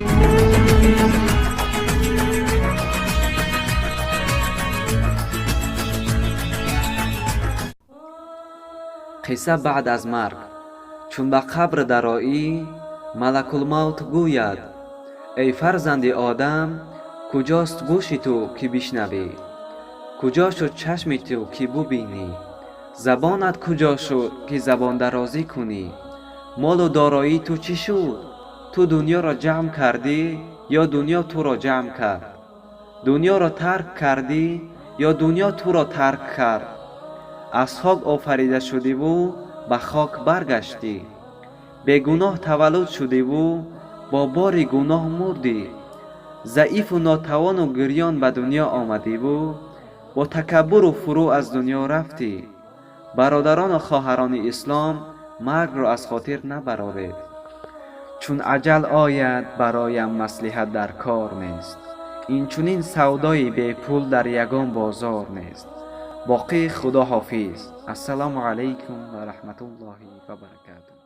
قصه بعد از مرگ. چون به قبر درآیی، ملک الموت گوید: ای فرزند آدم، کجاست گوش تو که بشنوی؟ کجا شد چشم تو که ببینی؟ زبانت کجا شد که زبان درازی کنی؟ مال و دارایی تو چی شد؟ تو دنیا را جمع کردی یا دنیا تو را جمع کرد؟ دنیا را ترک کردی یا دنیا تو را ترک کرد؟ از خاک آفریده شدی و به خاک برگشتی. بیگناه تولد شدی و با بار گناه مردی. ضعیف و ناتوان و گریان به دنیا آمدی و با تکبر و فروع از دنیا رفتی. برادران و خواهران اسلام، مرگ را از خاطر نبرارید. چون اجل آید برایم مصلحت در کار نیست. این چنین سودای بی پول در یگان بازار نیست. باقی خدا حافظ. السلام علیکم و رحمت الله و برکاته.